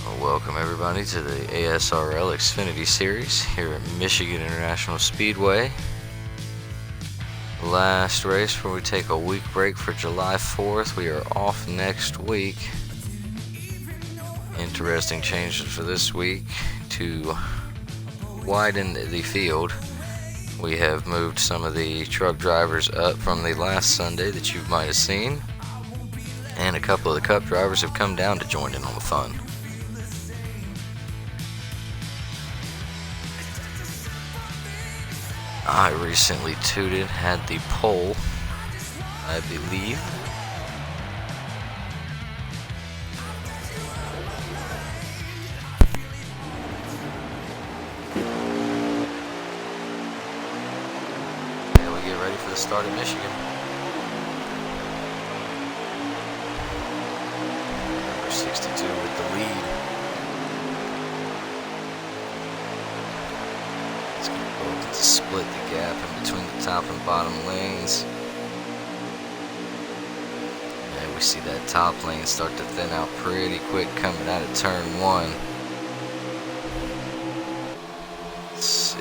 Welcome everybody to the ASRL Xfinity series here at Michigan International Speedway. Last race before we take a week break for July 4th. We are off next week. Interesting changes for this week to widen the field. We have moved some of the truck drivers up from the last Sunday that you might have seen, and a couple of the Cup drivers have come down to join in on the fun. I recently tooted, had the pole, I believe. And we get ready for the start at Michigan. Number 62 with the lead. To split the gap in between the top and bottom lanes. And we see that top lane start to thin out pretty quick coming out of turn one. Let's see.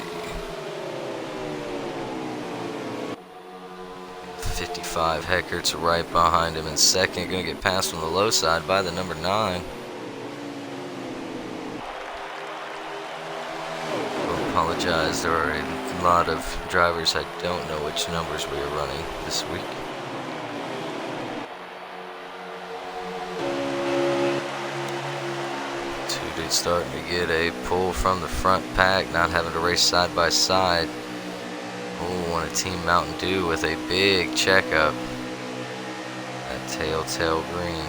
55 Heckert's right behind him in second. Gonna get passed on the low side by the number 9. Apologize, there are a lot of drivers that don't know which numbers we are running this week. Two dudes starting to get a pull from the front pack, not having to race side by side. Oh, and a Team Mountain Dew with a big checkup. That telltale green.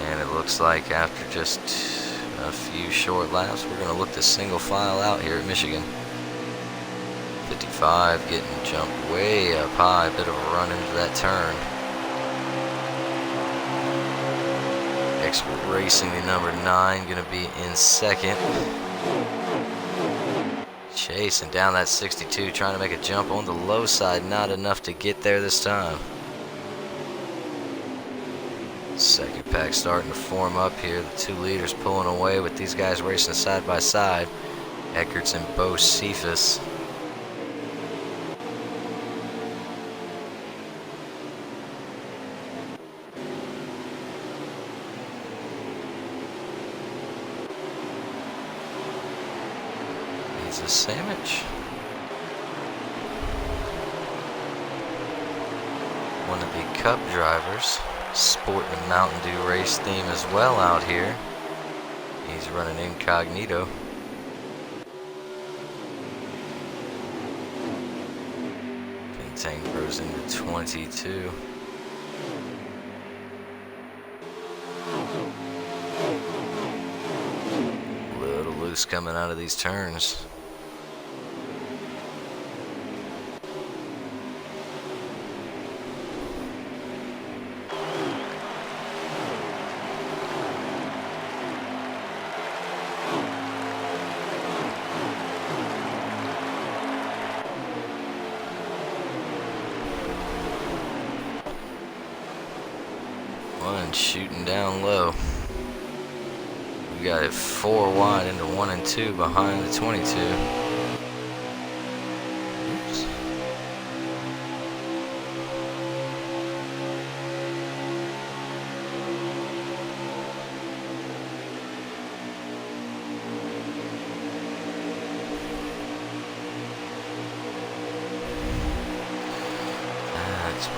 And it looks like after just a few short laps, we're going to look to single file out here at Michigan. 55 getting jumped way up high, bit of a run into that turn. Expert Racing, the number 9, going to be in second. Chasing down that 62, trying to make a jump on the low side, not enough to get there this time. Second pack starting to form up here. The two leaders pulling away with these guys racing side by side. Eckerts and Bo Cephas. Needs a sandwich. One of the Cup drivers. Sporting the Mountain Dew race theme as well out here. He's running incognito. Tank grows into 22. A little loose coming out of these turns. One shooting down low. We got it 4 wide into 1 and 2 behind the 22. Oops. That's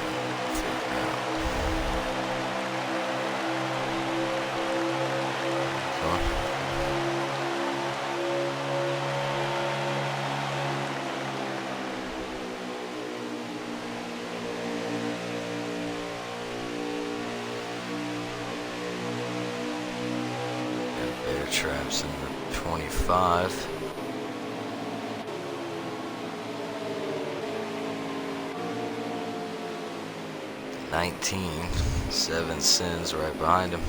bear traps in the 25. Seven Sins right behind him.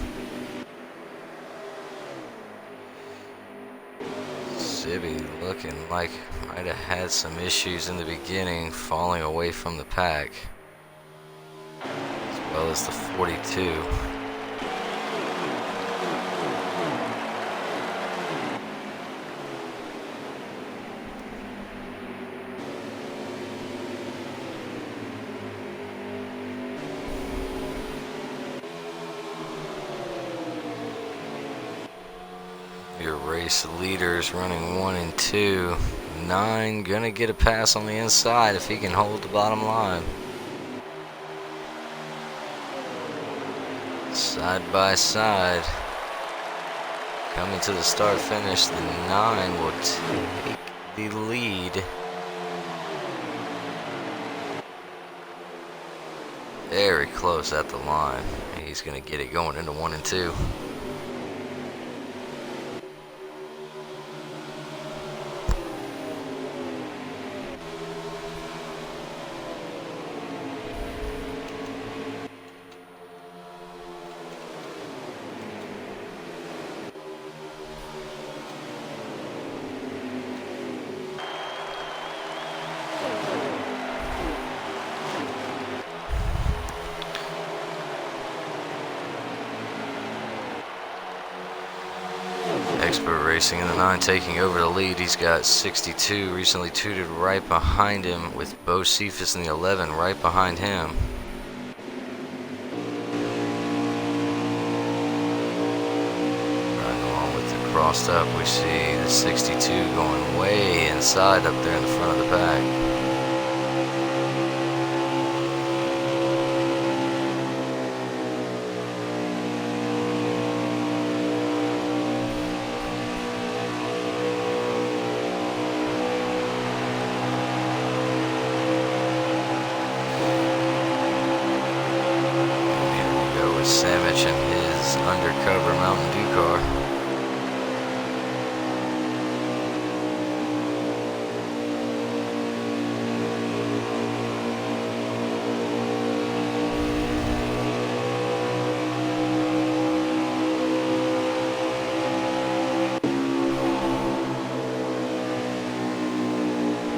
Sibby looking like might have had some issues in the beginning, falling away from the pack. well as the 42. Your race leaders running 1 and 2. 9 gonna get a pass on the inside if he can hold the bottom line. Side by side. Coming to the start finish, the 9 will take the lead. Very close at the line. He's gonna get it going into 1 and 2. Expert Racing in the 9 taking over the lead. He's got 62, recently tooted right behind him, with Bo Cephas in the 11 right behind him. Right along with the crossed up, we see the 62 going way inside up there in the front of the pack. Sandwich and his undercover Mountain Dew car.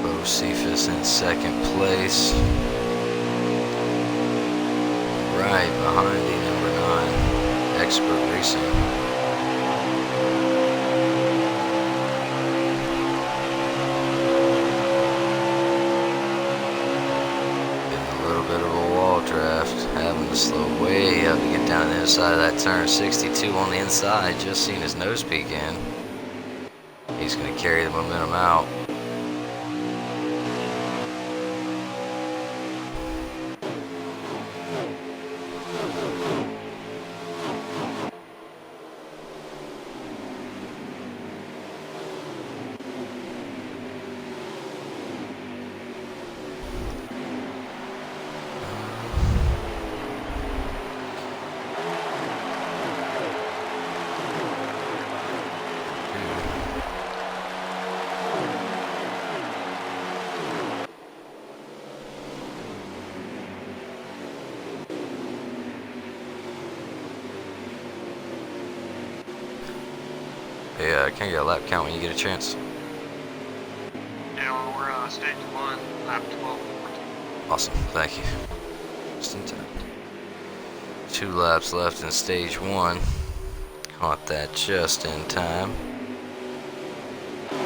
Bo Cephas in second place. Right behind the number 9, Expert Racing. Getting a little bit of a wall draft, having to slow way up to get down the inside of that turn. 62 on the inside, just seen his nose peek in. He's going to carry the momentum out. Yeah, can you get a lap count when you get a chance? Yeah, we're stage 1, lap 12. Awesome, thank you. Just in time. 2 laps left in stage 1. Caught that just in time. The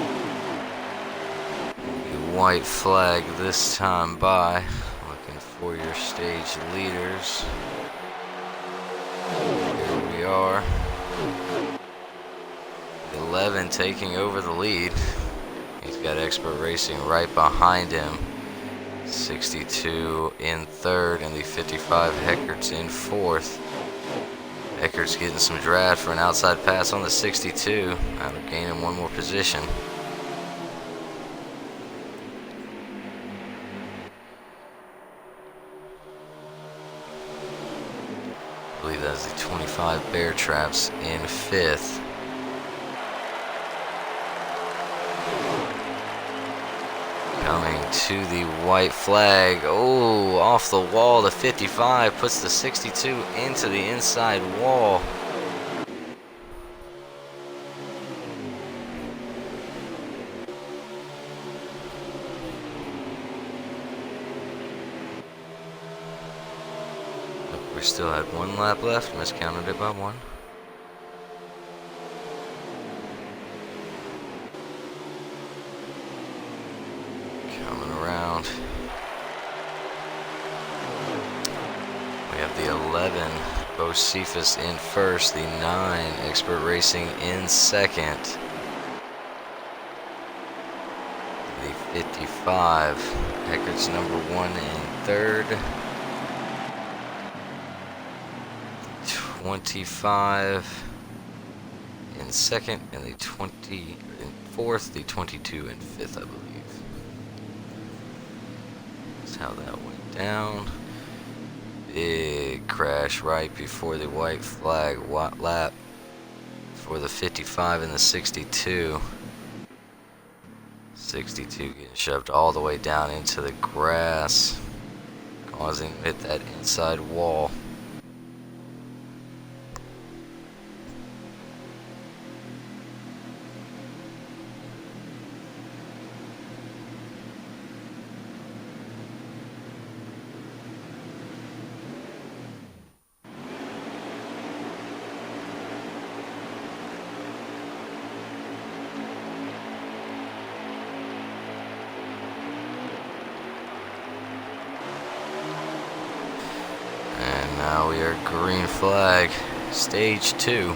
white flag this time by. Looking for your stage leaders. Here we are. 11 taking over the lead. He's got Expert Racing right behind him. 62 in third, and the 55 Heckert's in fourth. Heckert's getting some draft for an outside pass on the 62. That'll gain him 1 more position. I believe that's the 25 Bear Traps in fifth. Coming to the white flag. Oh, off the wall. The 55 puts the 62 into the inside wall. We still had 1 lap left, miscounted it by 1. Coming around. We have the 11, Bo Cephas in first, the 9, Expert Racing in second. The 55, Heckert's number 1 in third. 25 in second, and the 20 in fourth, the 22 in fifth, I believe. That's how that went down. Big crash right before the white flag lap for the 55 and the 62. 62 getting shoved all the way down into the grass, causing him to hit that inside wall. Now we are green flag, stage 2.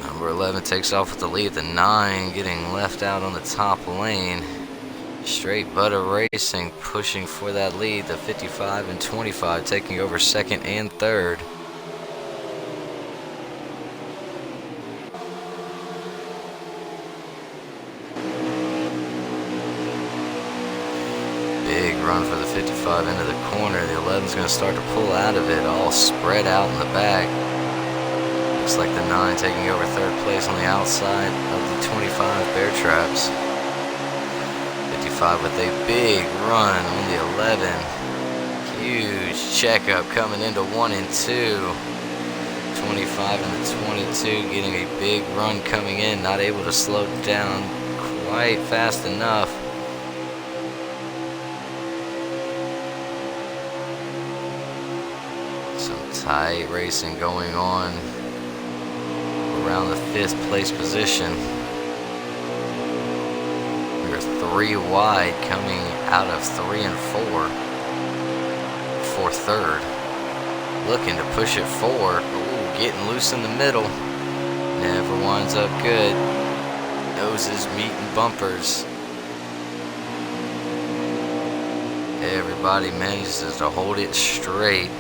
Number 11 takes off with the lead. The 9 getting left out on the top lane. Straight butter racing, pushing for that lead. The 55 and 25 taking over second and third. Big run for the 55 into the corner. The 11's going to start to pull out of it, all spread out in the back. Looks like the 9 taking over third place on the outside of the 25 Bear Traps. 55 with a big run on the 11. Huge checkup coming into 1 and 2. 25 and the 22 getting a big run coming in, not able to slow down quite fast enough. Tight racing going on around the 5th place position. We're 3 wide coming out of 3 and 4 for third. Looking to push it forward. Ooh, getting loose in the middle. Never winds up good. Noses meeting bumpers. Everybody manages to hold it straight.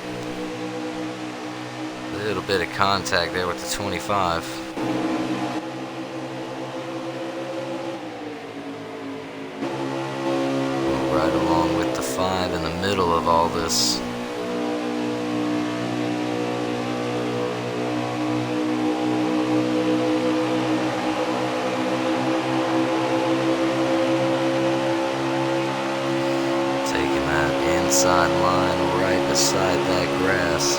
A little bit of contact there with the 25. Right along with the 5 in the middle of all this. Taking that inside line right beside that grass.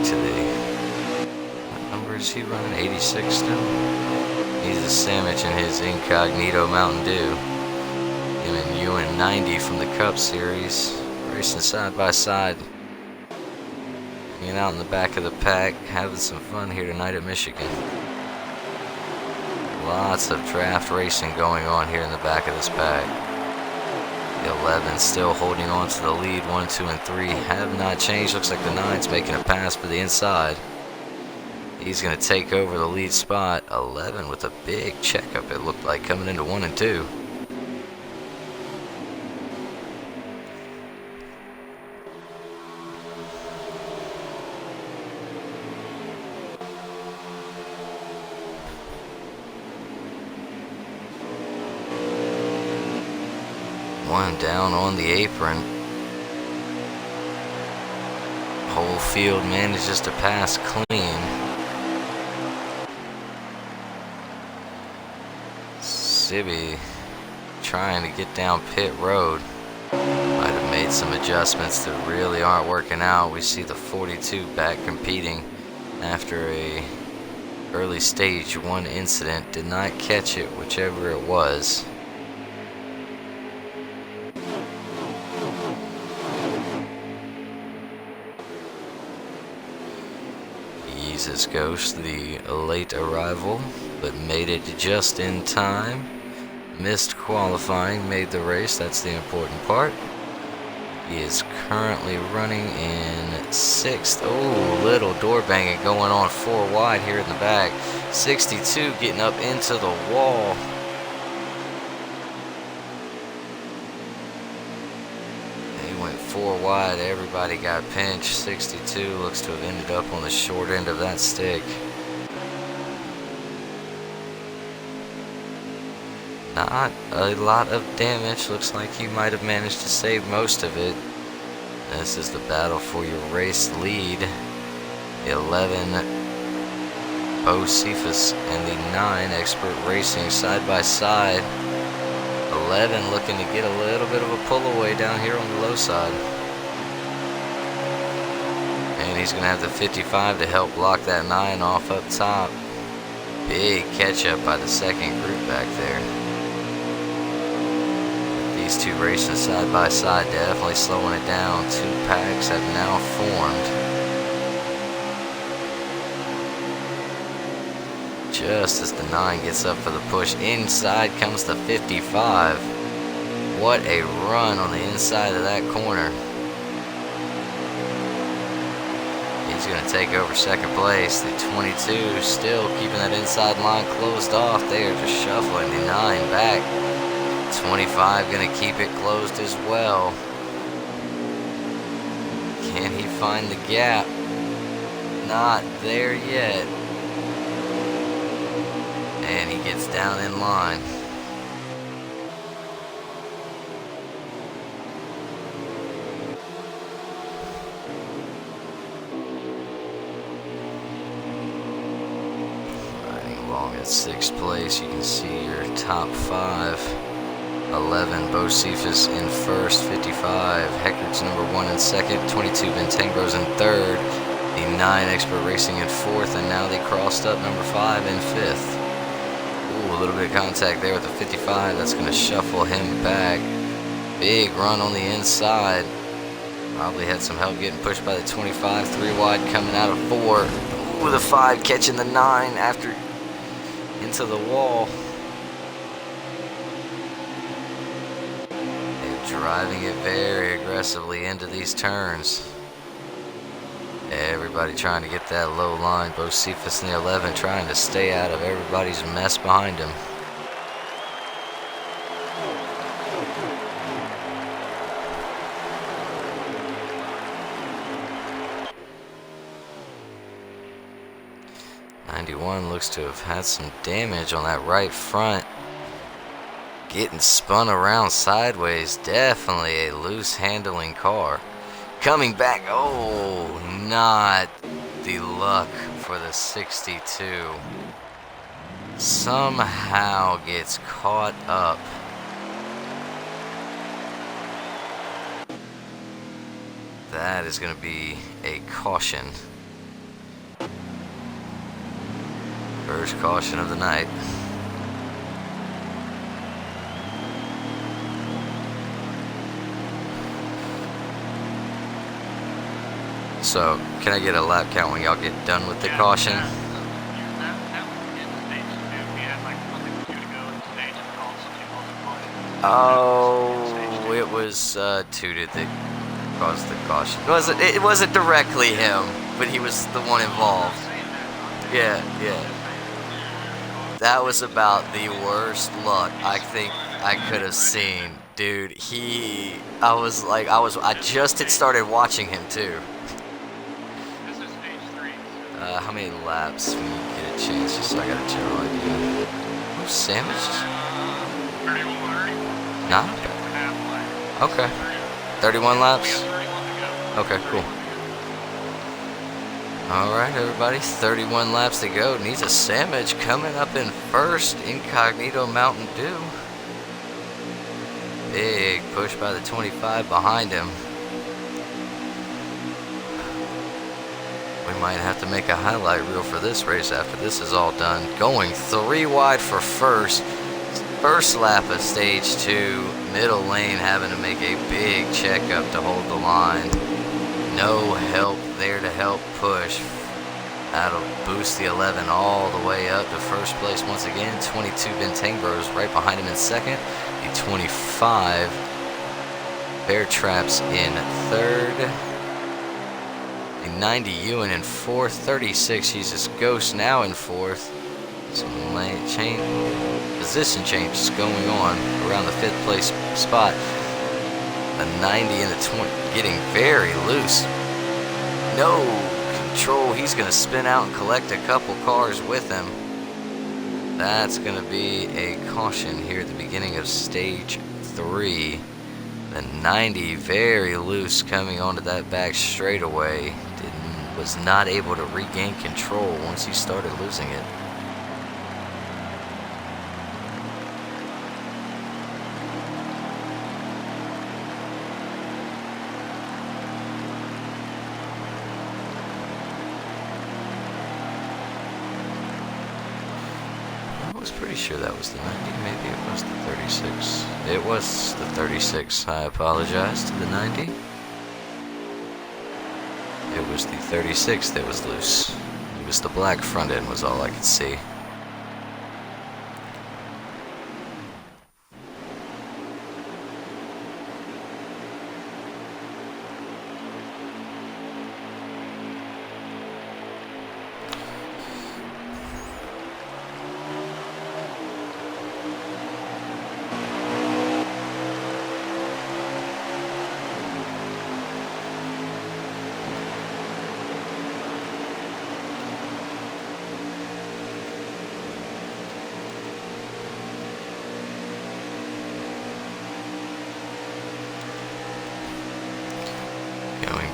To the, what number is he running? 86 still? He's a sandwich in his Incognito Mountain Dew. Him and Ewan 90 from the Cup Series, racing side by side, hanging out in the back of the pack, having some fun here tonight at Michigan. Lots of draft racing going on here in the back of this pack. The 11 still holding on to the lead. 1, 2, and 3 have not changed. Looks like the 9's making a pass for the inside. He's going to take over the lead spot. 11 with a big checkup, it looked like, coming into 1 and 2. One down on the apron. Whole field manages to pass clean. Sibby trying to get down pit road. Might have made made some adjustments that really aren't working out. We see the 42 back competing after a early stage 1 incident. Did not catch it, whichever it was. Jesus Ghost, the late arrival, but made it just in time. Missed qualifying, made the race. That's the important part. He is currently running in 6th. Oh, little door banging going on 4 wide here in the back. 62 getting up into the wall. He went 4 wide. Everybody got pinched. 62 looks to have ended up on the short end of that stick. Not a lot of damage. Looks like he might have managed to save most of it. This is the battle for your race lead. The 11 Bo Cephas and the 9 Expert Racing side by side. 11 looking to get a little bit of a pull away down here on the low side. And he's going to have the 55 to help block that 9 off up top. Big catch up by the second group back there. These two racing side by side, definitely slowing it down. 2 packs have now formed. Just as the 9 gets up for the push, inside comes the 55. What a run on the inside of that corner. He's going to take over second place. The 22 still keeping that inside line closed off. They are just shuffling the 9 back. 25 going to keep it closed as well. Can he find the gap? Not there yet. And he gets down in line. Riding along at 6th place, you can see your top 5. 11, Bo Cephas in 1st, 55, Heckard's number 1 in 2nd, 22, Bentengro's in 3rd, the 9 Expert Racing in 4th, and now they crossed up number 5 in 5th. Ooh, a little bit of contact there with the 55, that's going to shuffle him back. Big run on the inside. Probably had some help getting pushed by the 25, 3 wide coming out of 4. Ooh, the 5 catching the 9 after into the wall. Driving it very aggressively into these turns. Everybody trying to get that low line. Bo Cephas in the 11 trying to stay out of everybody's mess behind him. '91 looks to have had some damage on that right front. Getting spun around sideways. Definitely a loose handling car. Coming back. Oh, not the luck for the 62. Somehow gets caught up. That is going to be a caution. First caution of the night. So, can I get a lap count when y'all get done with the caution? That was in stage 2. We had like 2 to go in stage and called something multiplied. Oh, it was Tooted that caused the caution. It wasn't directly him, but he was the one involved. Yeah. That was about the worst luck I think I could have seen. Dude, I just had started watching him too. How many laps when you get a chance, just so I got a general idea. Oh, sandwiched? 31. Not bad. Okay. 31 laps? Okay, cool. Alright, everybody. 31 laps to go. Needs a sandwich coming up in 1st. Incognito Mountain Dew. Big push by the 25 behind him. We might have to make a highlight reel for this race after this is all done. Going 3 wide for first. First lap of stage 2. Middle lane having to make a big checkup to hold the line. No help there to help push. That'll boost the 11 all the way up to first place once again. 22 Bentangro is right behind him in second. The 25 Bear Traps in third. The 90 Ewan in fourth. 36 Jesus Ghost now in fourth. Some lane position changes going on around the 5th place spot. The 90 and the 20 getting very loose. No control. He's going to spin out and collect a couple cars with him. That's going to be a caution here at the beginning of stage 3. The 90 very loose coming onto that back straightaway. Was not able to regain control once he started losing it. I was pretty sure that was the 90. Maybe it was the 36. It was the 36. I apologize to the 90. It was the 36 that was loose. It was the black front end was all I could see.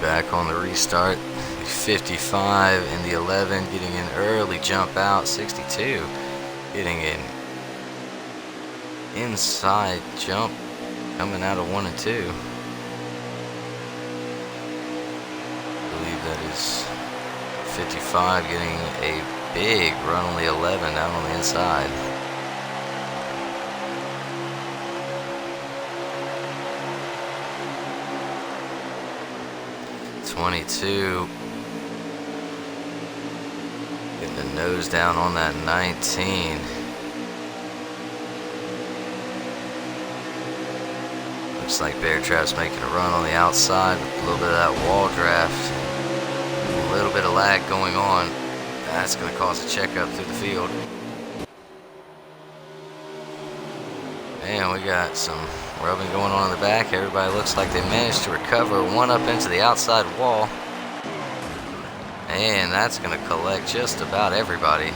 Back on the restart. 55 and the 11 getting an early jump out. 62 getting an inside jump coming out of 1 and 2. I believe that is 55 getting a big run on the 11 down on the inside. 22 getting the nose down on that 19. Looks like Bear Trap's making a run on the outside with a little bit of that wall draft. A little bit of lag going on. That's going to cause a checkup through the field. And we got some rubbing going on in the back. Everybody looks like they managed to recover. One up into the outside wall. And that's going to collect just about everybody.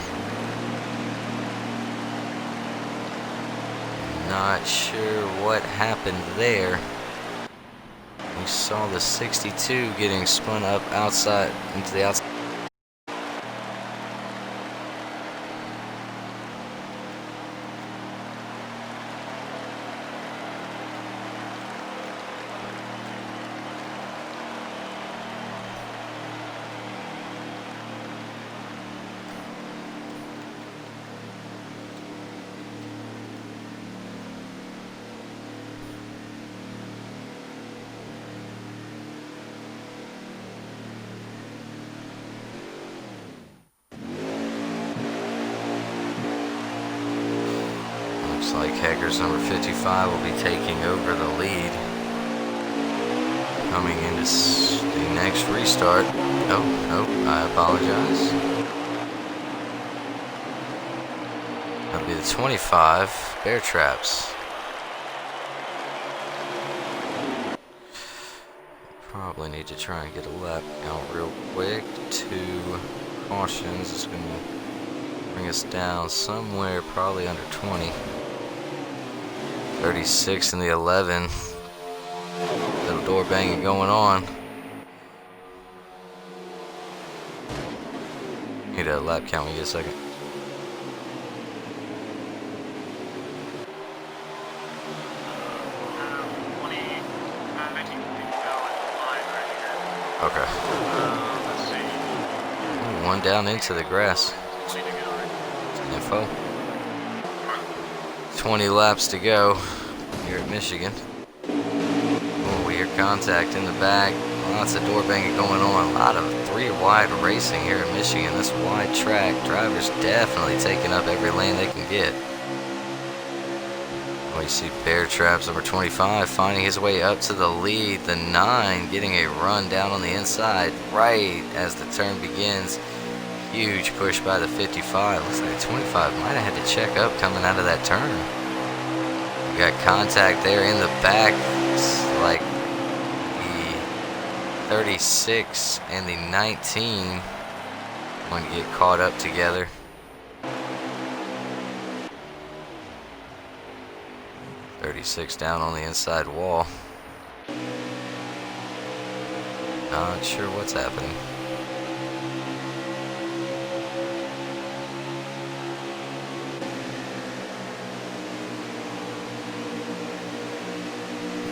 Not sure what happened there. We saw the 62 getting spun up outside into the outside. Looks like Hager's number 55 will be taking over the lead. Coming into the next restart. Oh, I apologize. That'll be the 25, Bear Traps. Probably need to try and get a lap out real quick. 2 cautions is going to bring us down somewhere probably under 20. 36 and the 11. Little door banging going on. Need a lap count. We get a second. Okay. Let's see. Ooh, one down into the grass. 20 to go, right? Info. 20 laps to go here at Michigan. Oh, we hear contact in the back. Lots of door banging going on. A lot of 3 wide racing here in Michigan. This wide track. Drivers definitely taking up every lane they can get. We see Bear Traps number 25 finding his way up to the lead. The 9 getting a run down on the inside right as the turn begins. Huge push by the 55. Looks like 25 might have had to check up coming out of that turn. We got contact there in the back. It's like the 36 and the 19 going to get caught up together. .36 down on the inside wall. Not sure what's happening.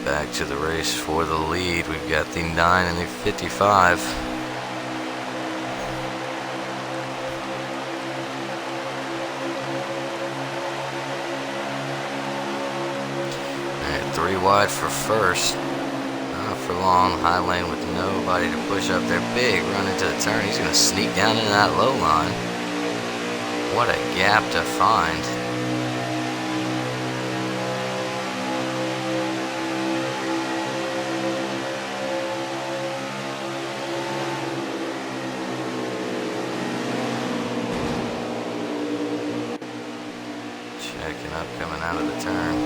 Back to the race for the lead. We've got the 9 and the 55. Three wide for first. Not for long. High lane with nobody to push up there. Big run into the turn. He's going to sneak down into that low line. What a gap to find. Checking up coming out of the turn.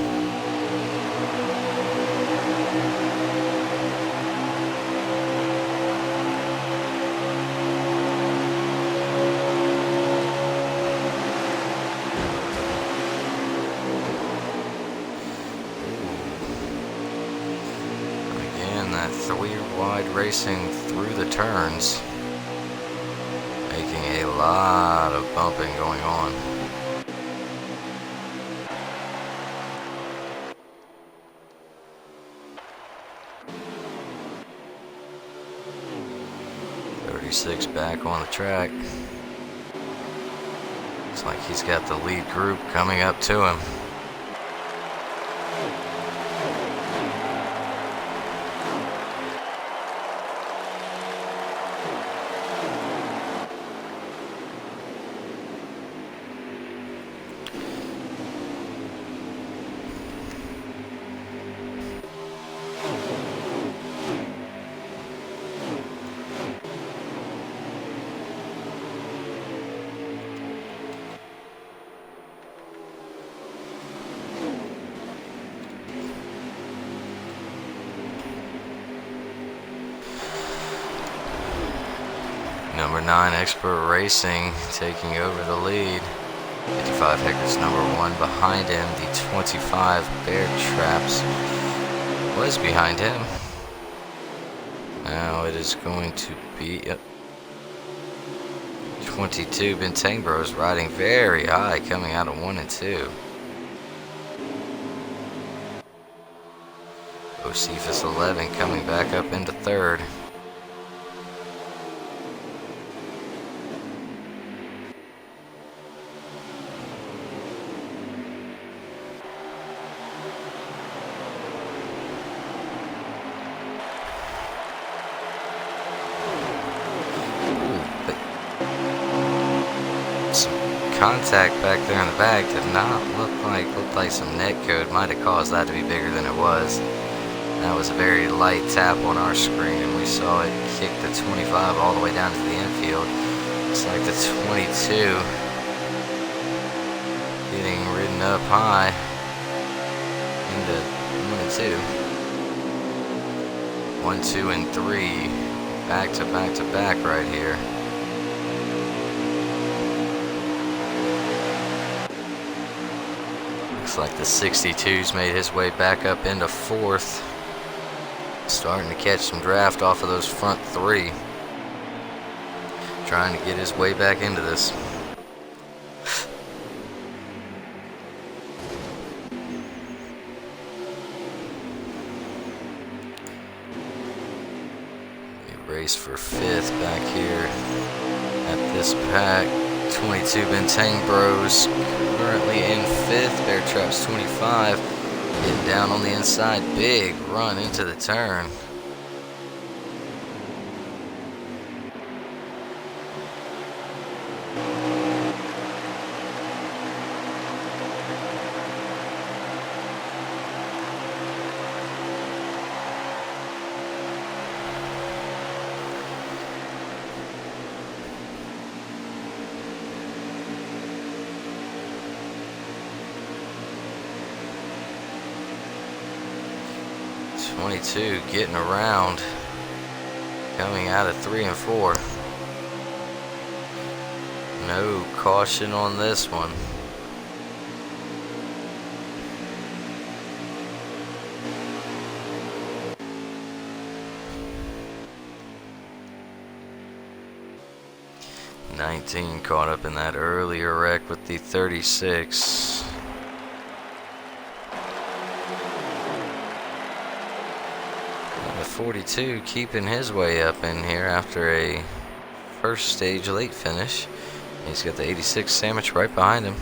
That 3 wide racing through the turns, making a lot of bumping going on. .36 back on the track. Looks like he's got the lead group coming up to him. Number 9 Expert Racing taking over the lead. 55 Hector's number 1 behind him. The 25 Bear Traps was behind him. Now it is going to be 22 Bentang Bros riding very high coming out of 1 and 2. Josephus 11 coming back up into 3rd. Contact back there in the back did not looked like some net code might have caused that to be bigger than it was. That was a very light tap on our screen, and we saw it kick the 25 all the way down to the infield. Looks like the 22 getting ridden up high into 1 and 2. 1, 2, and 3 back to back to back right here. Looks like the 62's made his way back up into 4th. Starting to catch some draft off of those front 3. Trying to get his way back into this. race for 5th back here at this pack. 22 Bentang Bros currently in 5th. Bear Traps 25 getting down on the inside. Big run into the turn. .22 getting around, coming out of 3 and 4. No caution on this one. .19 caught up in that earlier wreck with the 36. And the 42 keeping his way up in here after a first stage late finish. He's got the 86 sandwich right behind him.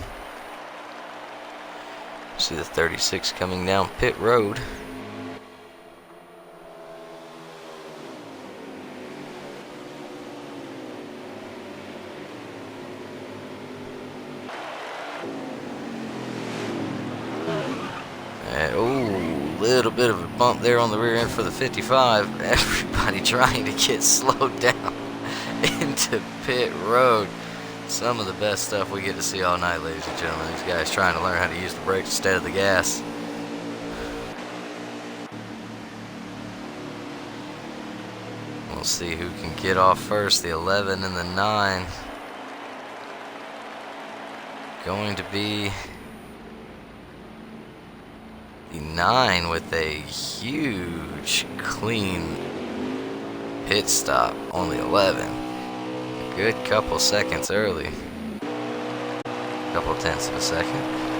See the 36 coming down pit road. Little bit of a bump there on the rear end for the 55. Everybody trying to get slowed down into pit road. Some of the best stuff we get to see all night, ladies and gentlemen. These guys trying to learn how to use the brakes instead of the gas. We'll see who can get off first. The 11 and the 9. Going to be the 9 with a huge clean pit stop on the 11. A good couple seconds early. Couple tenths of a second.